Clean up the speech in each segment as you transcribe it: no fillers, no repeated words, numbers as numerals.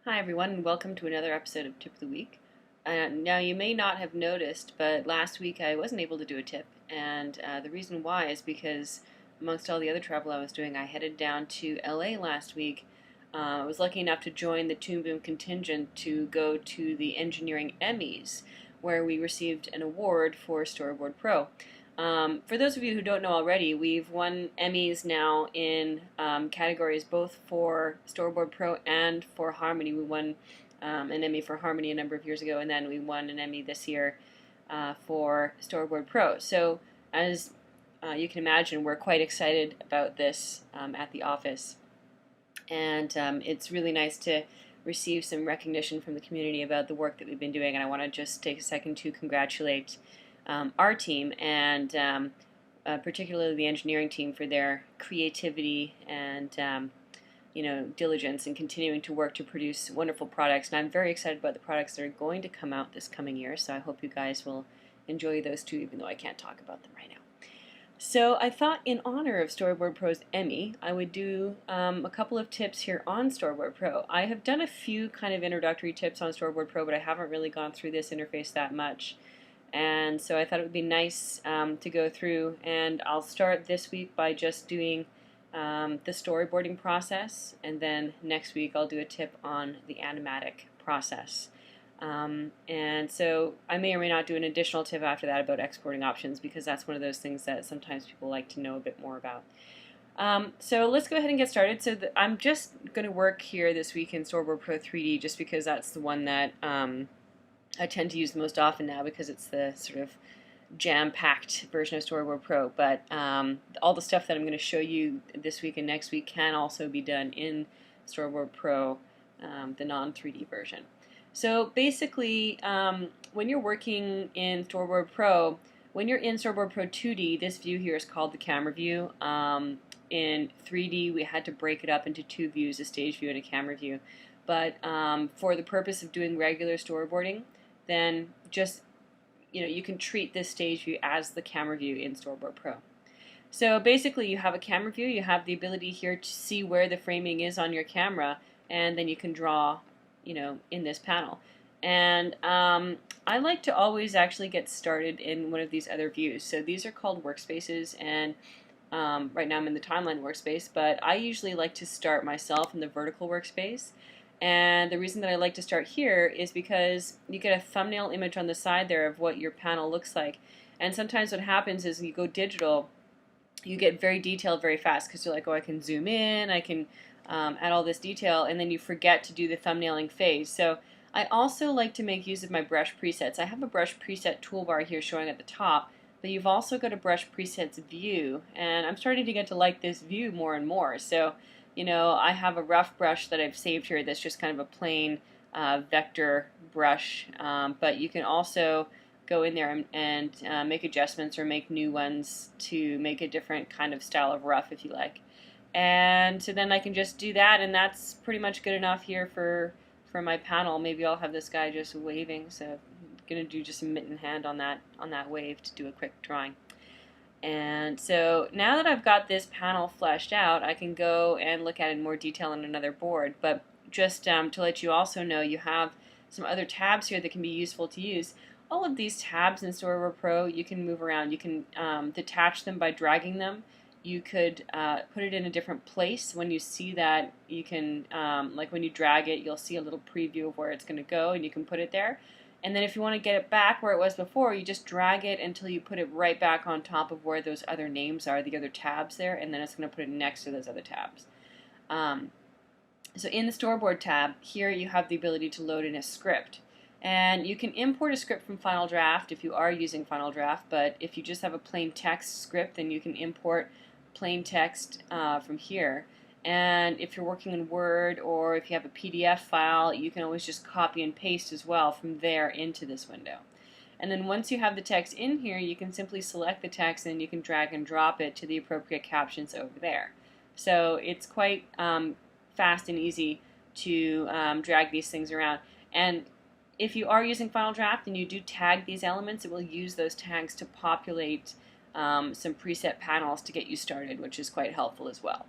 Hi everyone, and welcome to another episode of Tip of the Week. Now you may not have noticed, but last week I wasn't able to do a tip, and the reason why is because amongst all the other travel I was doing, I headed down to LA last week. I was lucky enough to join the Toon contingent to go to the Engineering Emmys, where we received an award for Storyboard Pro. For those of you who don't know already, we've won Emmys now in categories both for Storyboard Pro and for Harmony. We won an Emmy for Harmony a number of years ago, and then we won an Emmy this year for Storyboard Pro. So, as you can imagine, we're quite excited about this at the office. And it's really nice to receive some recognition from the community about the work that we've been doing, and I want to just take a second to congratulate our team and particularly the engineering team for their creativity and diligence in continuing to work to produce wonderful products. And I'm very excited about the products that are going to come out this coming year, so I hope you guys will enjoy those too, even though I can't talk about them right now. So I thought in honor of Storyboard Pro's Emmy, I would do a couple of tips here on Storyboard Pro. I have done a few kind of introductory tips on Storyboard Pro, but I haven't really gone through this interface that much. And so I thought it would be nice to go through, and I'll start this week by just doing the storyboarding process, and then next week I'll do a tip on the animatic process. And so I may or may not do an additional tip after that about exporting options, because that's one of those things that sometimes people like to know a bit more about. So let's go ahead and get started. So I'm just going to work here this week in Storyboard Pro 3D just because that's the one that I tend to use the most often now, because it's the sort of jam-packed version of Storyboard Pro. But all the stuff that I'm going to show you this week and next week can also be done in Storyboard Pro, the non-3D version. So basically, when you're working in Storyboard Pro, when you're in Storyboard Pro 2D, this view here is called the camera view. In 3D, we had to break it up into two views, a stage view and a camera view. But for the purpose of doing regular storyboarding, then just, you can treat this stage view as the camera view in Storyboard Pro. So basically, you have a camera view, you have the ability here to see where the framing is on your camera, and then you can draw in this panel. And I like to always actually get started in one of these other views. So these are called Workspaces, and right now I'm in the timeline workspace, but I usually like to start myself in the vertical workspace. And the reason that I like to start here is because you get a thumbnail image on the side there of what your panel looks like. And sometimes what happens is you go digital, you get very detailed very fast, because you're like, oh, I can zoom in, I can add all this detail, and then you forget to do the thumbnailing phase. So I also like to make use of my brush presets. I have a brush preset toolbar here showing at the top, but you've also got a brush presets view, and I'm starting to get to like this view more and more. So I have a rough brush that I've saved here that's just kind of a plain vector brush, but you can also go in there and make adjustments or make new ones to make a different kind of style of rough if you like. And so then I can just do that, and that's pretty much good enough here for my panel. Maybe I'll have this guy just waving, so I'm going to do just a mitten hand on that wave to do a quick drawing. And so now that I've got this panel fleshed out, I can go and look at it in more detail on another board. But just to let you also know, you have some other tabs here that can be useful to use. All of these tabs in Storyboard Pro you can move around. You can detach them by dragging them. You could put it in a different place. When you see that, you can, like when you drag it, you'll see a little preview of where it's going to go, and you can put it there. And then if you want to get it back where it was before, you just drag it until you put it right back on top of where those other names are, the other tabs there, and then it's going to put it next to those other tabs. So in the Storyboard tab, here you have the ability to load in a script. And you can import a script from Final Draft if you are using Final Draft, but if you just have a plain text script, then you can import plain text from here. And if you're working in Word, or if you have a PDF file, you can always just copy and paste as well from there into this window. And then once you have the text in here, you can simply select the text and you can drag and drop it to the appropriate captions over there. So it's quite fast and easy to drag these things around. And if you are using Final Draft and you do tag these elements, it will use those tags to populate some preset panels to get you started, which is quite helpful as well.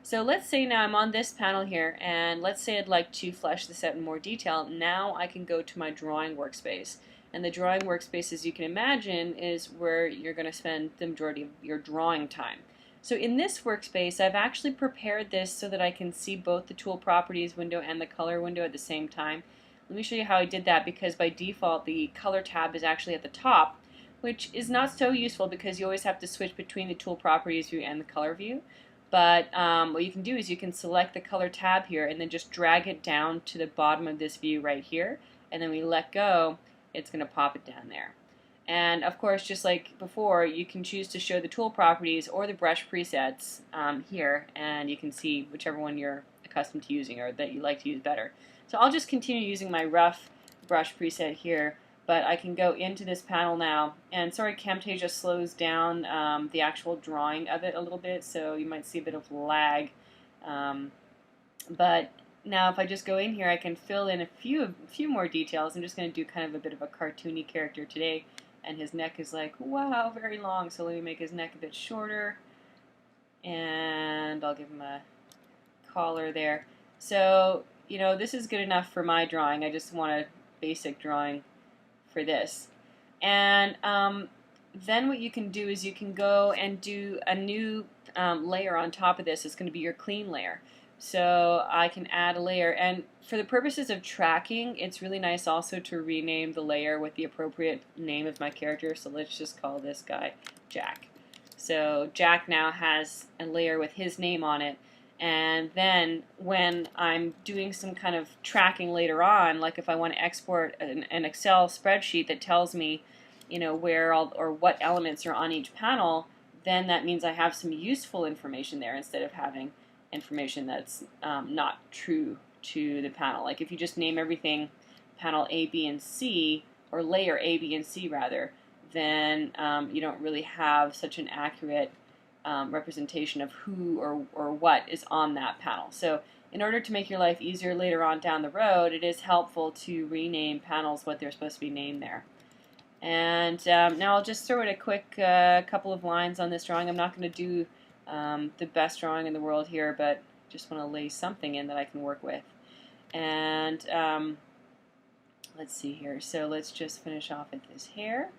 So let's say now I'm on this panel here, and let's say I'd like to flesh this out in more detail. Now I can go to my drawing workspace. And the drawing workspace, as you can imagine, is where you're going to spend the majority of your drawing time. So in this workspace, I've actually prepared this so that I can see both the tool properties window and the color window at the same time. Let me show you how I did that, because by default the color tab is actually at the top, which is not so useful because you always have to switch between the tool properties view and the color view. But what you can do is you can select the color tab here and then just drag it down to the bottom of this view right here, and then we let go, it's going to pop it down there. And of course, just like before, you can choose to show the tool properties or the brush presets here, and you can see whichever one you're accustomed to using or that you like to use better. So I'll just continue using my rough brush preset here, but I can go into this panel now, and sorry, Camtasia slows down the actual drawing of it a little bit, so you might see a bit of lag. But now if I just go in here, I can fill in a few more details. I'm just going to do kind of a bit of a cartoony character today, and his neck is like, wow, very long, so let me make his neck a bit shorter, and I'll give him a collar there. So, you know, this is good enough for my drawing. I just want a basic drawing for this. And then what you can do is you can go and do a new layer on top of this. It's going to be your clean layer. So I can add a layer, and for the purposes of tracking, it's really nice also to rename the layer with the appropriate name of my character. So let's just call this guy Jack. So Jack now has a layer with his name on it, and then when I'm doing some kind of tracking later on, like if I want to export an Excel spreadsheet that tells me, you know, where all or what elements are on each panel, then that means I have some useful information there instead of having information that's not true to the panel. Like if you just name everything panel A, B, and C, or layer A, B, and C rather, then you don't really have such an accurate representation of who or what is on that panel. So in order to make your life easier later on down the road, it is helpful to rename panels what they're supposed to be named there. And now I'll just throw in a quick couple of lines on this drawing. I'm not going to do the best drawing in the world here, but just want to lay something in that I can work with. And let's see here. So let's just finish off with his hair.